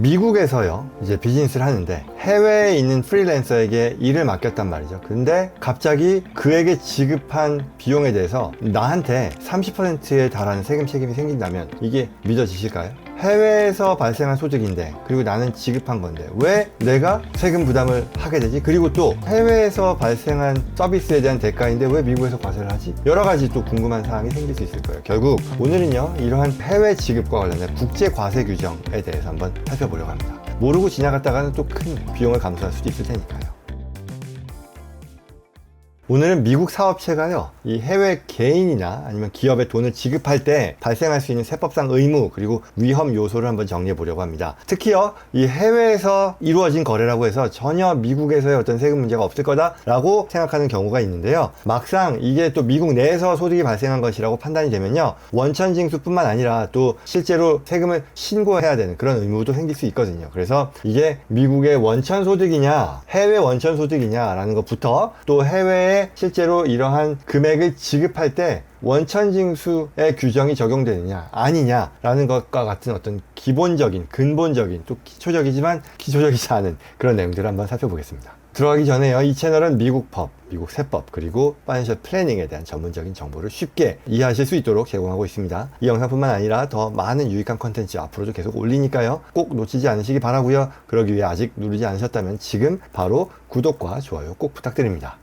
미국에서요 이제 비즈니스를 하는데 해외에 있는 프리랜서에게 일을 맡겼단 말이죠. 근데 갑자기 그에게 지급한 비용에 대해서 나한테 30%에 달하는 세금 책임이 생긴다면 이게 믿어지실까요? 해외에서 발생한 소득인데, 그리고 나는 지급한 건데 왜 내가 세금 부담을 하게 되지? 그리고 또 해외에서 발생한 서비스에 대한 대가인데 왜 미국에서 과세를 하지? 여러 가지 또 궁금한 사항이 생길 수 있을 거예요. 결국 오늘은요 이러한 해외 지급과 관련된 국제 과세 규정에 대해서 한번 살펴보려고 합니다. 모르고 지나갔다가는 또 큰 비용을 감수할 수도 있을 테니까요. 오늘은 미국 사업체가요 이 해외 개인이나 아니면 기업에 돈을 지급할 때 발생할 수 있는 세법상 의무 그리고 위험 요소를 한번 정리해 보려고 합니다. 특히요 이 해외에서 이루어진 거래라고 해서 전혀 미국에서의 어떤 세금 문제가 없을 거다라고 생각하는 경우가 있는데요, 막상 이게 또 미국 내에서 소득이 발생한 것이라고 판단이 되면요 원천 징수뿐만 아니라 또 실제로 세금을 신고해야 되는 그런 의무도 생길 수 있거든요. 그래서 이게 미국의 원천 소득이냐 해외 원천 소득이냐 라는 것부터 또 해외에 실제로 이러한 금액을 지급할 때 원천징수의 규정이 적용되느냐 아니냐 라는 것과 같은 어떤 기본적인 근본적인 또 기초적이지만 기초적이지 않은 그런 내용들을 한번 살펴보겠습니다. 들어가기 전에요 이 채널은 미국 법, 미국 세법 그리고 파이낸셜 플래닝에 대한 전문적인 정보를 쉽게 이해하실 수 있도록 제공하고 있습니다. 이 영상뿐만 아니라 더 많은 유익한 컨텐츠 앞으로도 계속 올리니까요 꼭 놓치지 않으시기 바라고요. 그러기 위해 아직 누르지 않으셨다면 지금 바로 구독과 좋아요 꼭 부탁드립니다.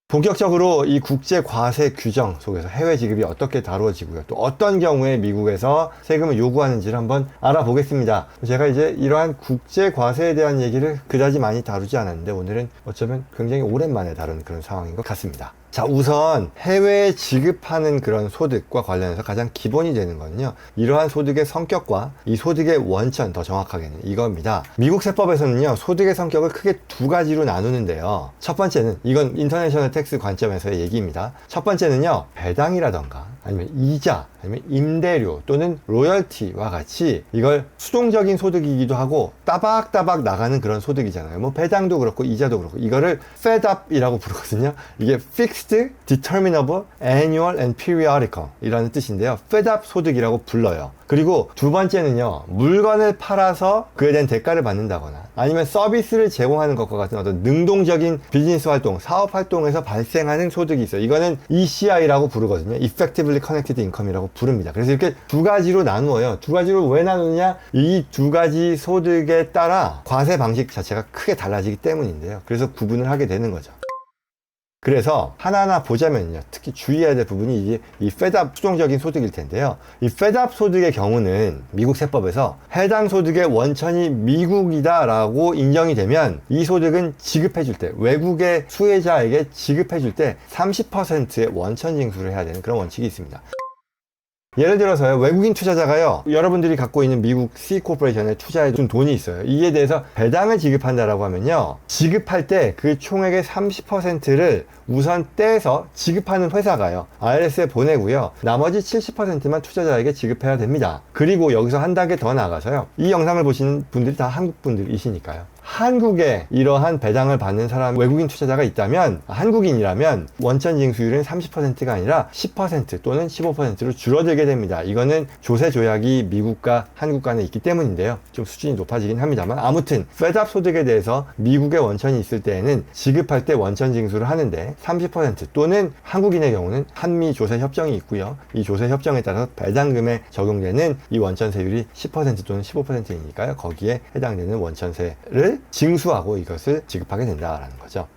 본격적으로 이 국제 과세 규정 속에서 해외 지급이 어떻게 다루어지고요, 또 어떤 경우에 미국에서 세금을 요구하는지를 한번 알아보겠습니다. 제가 이제 이러한 국제 과세에 대한 얘기를 그다지 많이 다루지 않았는데 오늘은 어쩌면 굉장히 오랜만에 다룬 그런 상황인 것 같습니다. 자, 우선 해외에 지급하는 그런 소득과 관련해서 가장 기본이 되는 거는요 이러한 소득의 성격과 이 소득의 원천, 더 정확하게는 이겁니다. 미국 세법에서는요 소득의 성격을 크게 두 가지로 나누는데요, 첫 번째는 이건 인터내셔널 텍스 관점에서의 얘기입니다. 첫 번째는요 배당이라던가 아니면 이자 아니면 임대료 또는 로열티와 같이 이걸 수동적인 소득이기도 하고 따박따박 나가는 그런 소득이잖아요. 뭐 배당도 그렇고 이자도 그렇고 이거를 FEDUP이라고 부르거든요. 이게 Fixed, Determinable, Annual and Periodical 이라는 뜻인데요, FEDUP 소득이라고 불러요. 그리고 두 번째는요 물건을 팔아서 그에 대한 대가를 받는다거나 아니면 서비스를 제공하는 것과 같은 어떤 능동적인 비즈니스 활동, 사업 활동에서 발생하는 소득이 있어요. 이거는 ECI라고 부르거든요. Effectively Connected Income이라고 부릅니다. 그래서 이렇게 두 가지로 나누어요. 두 가지로 왜 나누느냐, 이 두 가지 소득에 따라 과세 방식 자체가 크게 달라지기 때문인데요, 그래서 구분을 하게 되는 거죠. 그래서 하나하나 보자면요 특히 주의해야 될 부분이 이게 이 FEDUP 수동적인 소득일 텐데요, 이 FEDUP 소득의 경우는 미국 세법에서 해당 소득의 원천이 미국이다 라고 인정이 되면 이 소득은 지급해 줄 때, 외국의 수혜자에게 지급해 줄 때 30%의 원천 징수를 해야 되는 그런 원칙이 있습니다. 예를 들어서요 외국인 투자자가요 여러분들이 갖고 있는 미국 C코퍼레이션에 투자해 둔 돈이 있어요. 이에 대해서 배당을 지급한다라고 하면요 지급할 때 그 총액의 30%를 우선 떼서 지급하는 회사가요 IRS에 보내고요 나머지 70%만 투자자에게 지급해야 됩니다. 그리고 여기서 한 단계 더 나가서요 이 영상을 보시는 분들이 다 한국 분들이시니까요 한국에 이러한 배당을 받는 사람, 외국인 투자자가 있다면, 한국인이라면 원천 징수율은 30%가 아니라 10% 또는 15%로 줄어들게 됩니다. 이거는 조세 조약이 미국과 한국 간에 있기 때문인데요, 좀 수준이 높아지긴 합니다만, 아무튼 FEDUP 소득에 대해서 미국의 원천이 있을 때에는 지급할 때 원천 징수를 하는데 30% 또는 한국인의 경우는 한미 조세 협정이 있고요, 이 조세 협정에 따라서 배당금에 적용되는 이 원천세율이 10% 또는 15%이니까요 거기에 해당되는 원천세를 징수하고 이것을 지급하게 된다라는 거죠.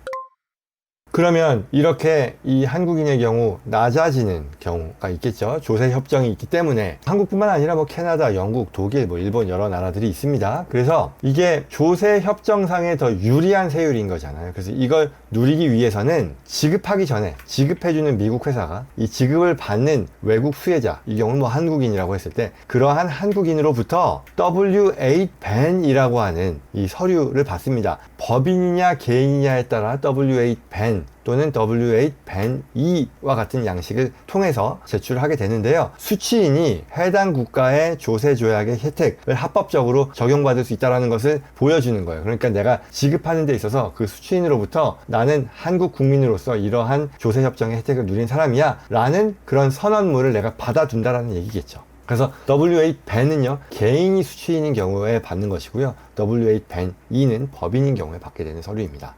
그러면 이렇게 이 한국인의 경우 낮아지는 경우가 있겠죠. 조세 협정이 있기 때문에 한국뿐만 아니라 뭐 캐나다, 영국, 독일, 뭐 일본 여러 나라들이 있습니다. 그래서 이게 조세 협정상에 더 유리한 세율인 거잖아요. 그래서 이걸 누리기 위해서는 지급하기 전에 지급해주는 미국 회사가 이 지급을 받는 외국 수혜자, 이 경우는 뭐 한국인이라고 했을 때 그러한 한국인으로부터 W8 ban이라고 하는 이 서류를 받습니다. 법인이냐 개인이냐에 따라 W8 ban 또는 W8 ban 2와 같은 양식을 통해서 제출을 하게 되는데요, 수취인이 해당 국가의 조세 조약의 혜택을 합법적으로 적용받을 수 있다는 것을 보여주는 거예요. 그러니까 내가 지급하는 데 있어서 그 수취인으로부터 나는 한국 국민으로서 이러한 조세 협정의 혜택을 누린 사람이야 라는 그런 선언물을 내가 받아둔다라는 얘기겠죠. 그래서 W8 벤은요, 개인이 수취인인 경우에 받는 것이고요. W8 벤 2는 법인인 경우에 받게 되는 서류입니다.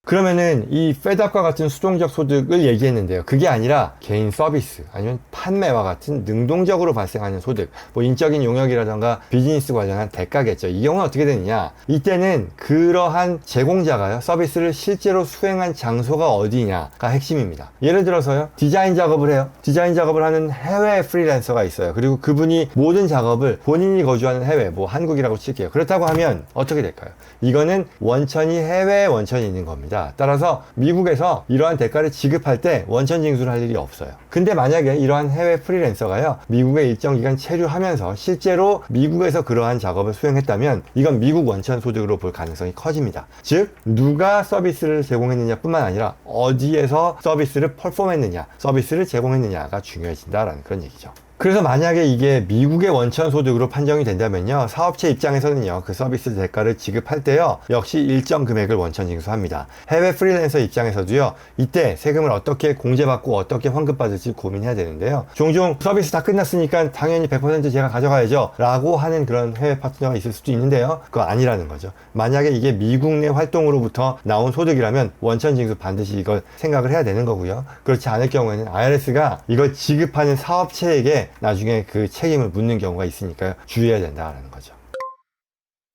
그러면은 이 FEDAP과 같은 수동적 소득을 얘기했는데요. 그게 아니라 개인 서비스 아니면 판매와 같은 능동적으로 발생하는 소득, 뭐 인적인 용역이라던가 비즈니스 관련한 대가겠죠. 이 경우는 어떻게 되느냐? 이때는 그러한 제공자가요, 서비스를 실제로 수행한 장소가 어디냐가 핵심입니다. 예를 들어서요, 디자인 작업을 해요. 디자인 작업을 하는 해외 프리랜서가 있어요. 그리고 그분이 모든 작업을 본인이 거주하는 해외, 뭐 한국이라고 칠게요. 그렇다고 하면 어떻게 될까요? 이거는 원천이 해외에 원천이 있는 겁니다. 따라서 미국에서 이러한 대가를 지급할 때 원천 징수를 할 일이 없어요. 근데 만약에 이러한 해외 프리랜서가요, 미국에 일정 기간 체류하면서 실제로 미국에서 그러한 작업을 수행했다면 이건 미국 원천 소득으로 볼 가능성이 커집니다. 즉, 누가 서비스를 제공했느냐 뿐만 아니라 어디에서 서비스를 퍼폼했느냐, 서비스를 제공했느냐가 중요해진다라는 그런 얘기죠. 그래서 만약에 이게 미국의 원천 소득으로 판정이 된다면요, 사업체 입장에서는요, 그 서비스 대가를 지급할 때요, 역시 일정 금액을 원천 징수합니다. 해외 프리랜서 입장에서도요, 이때 세금을 어떻게 공제받고 어떻게 환급받을지 고민해야 되는데요, 종종 서비스 다 끝났으니까 당연히 100% 제가 가져가야죠 라고 하는 그런 해외 파트너가 있을 수도 있는데요, 그거 아니라는 거죠. 만약에 이게 미국 내 활동으로부터 나온 소득이라면 원천 징수 반드시 이걸 생각을 해야 되는 거고요. 그렇지 않을 경우에는 IRS가 이걸 지급하는 사업체에게 나중에 그 책임을 묻는 경우가 있으니까요, 주의해야 된다라는 거죠.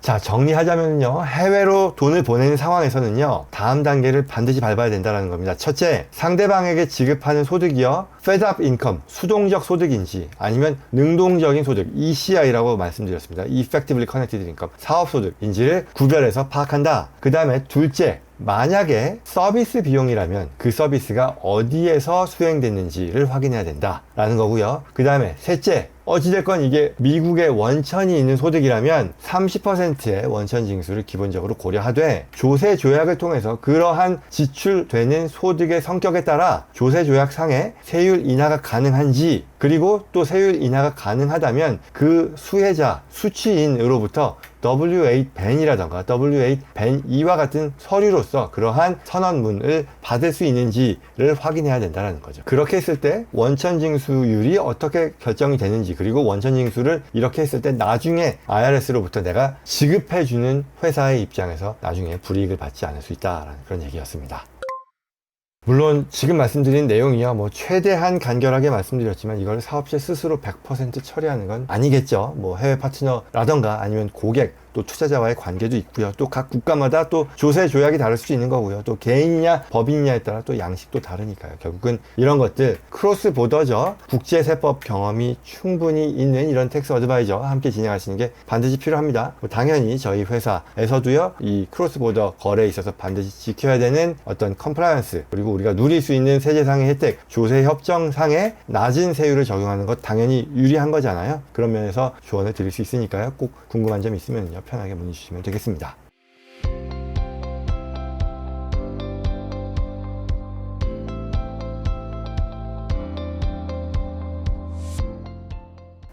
자, 정리하자면요, 해외로 돈을 보내는 상황에서는요, 다음 단계를 반드시 밟아야 된다는 겁니다. 첫째, 상대방에게 지급하는 소득이요, FEDAP 인컴, 수동적 소득인지 아니면 능동적인 소득, ECI라고 말씀드렸습니다. Effectively Connected Income, 사업소득인지를 구별해서 파악한다. 그 다음에 둘째, 만약에 서비스 비용이라면 그 서비스가 어디에서 수행됐는지를 확인해야 된다라는 거고요. 그 다음에 셋째, 어찌됐건 이게 미국의 원천이 있는 소득이라면 30%의 원천 징수를 기본적으로 고려하되, 조세 조약을 통해서 그러한 지출되는 소득의 성격에 따라 조세 조약상의 세율 인하가 가능한지, 그리고 또 세율 인하가 가능하다면 그 수혜자, 수취인으로부터 W8 벤이라던가 W8 벤 2와 같은 서류로서 그러한 선언문을 받을 수 있는지를 확인해야 된다는 거죠. 그렇게 했을 때 원천 징수율이 어떻게 결정이 되는지, 그리고 원천 징수를 이렇게 했을 때 나중에 IRS로부터 내가 지급해주는 회사의 입장에서 나중에 불이익을 받지 않을 수 있다라는 그런 얘기였습니다. 물론 지금 말씀드린 내용이요, 뭐 최대한 간결하게 말씀드렸지만 이걸 사업체 스스로 100% 처리하는 건 아니겠죠. 뭐 해외 파트너라던가 아니면 고객, 또 투자자와의 관계도 있고요. 또 각 국가마다 또 조세 조약이 다를 수도 있는 거고요. 또 개인이냐 법인이냐에 따라 또 양식도 다르니까요. 결국은 이런 것들 크로스 보더죠. 국제세법 경험이 충분히 있는 이런 텍스 어드바이저와 함께 진행하시는 게 반드시 필요합니다. 뭐 당연히 저희 회사에서도요, 이 크로스 보더 거래에 있어서 반드시 지켜야 되는 어떤 컴플라이언스, 그리고 우리가 누릴 수 있는 세제상의 혜택, 조세 협정상의 낮은 세율을 적용하는 것 당연히 유리한 거잖아요. 그런 면에서 조언을 드릴 수 있으니까요. 꼭 궁금한 점 있으면요, 편하게 문의 주시면 되겠습니다.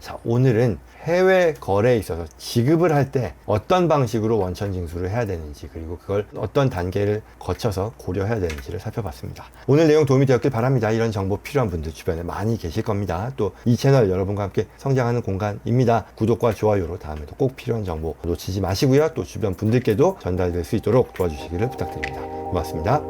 자, 오늘은 해외 거래에 있어서 지급을 할 때 어떤 방식으로 원천 징수를 해야 되는지, 그리고 그걸 어떤 단계를 거쳐서 고려해야 되는지를 살펴봤습니다. 오늘 내용 도움이 되었길 바랍니다. 이런 정보 필요한 분들 주변에 많이 계실 겁니다. 또 이 채널 여러분과 함께 성장하는 공간입니다. 구독과 좋아요로 다음에도 꼭 필요한 정보 놓치지 마시고요. 또 주변 분들께도 전달될 수 있도록 도와주시기를 부탁드립니다. 고맙습니다.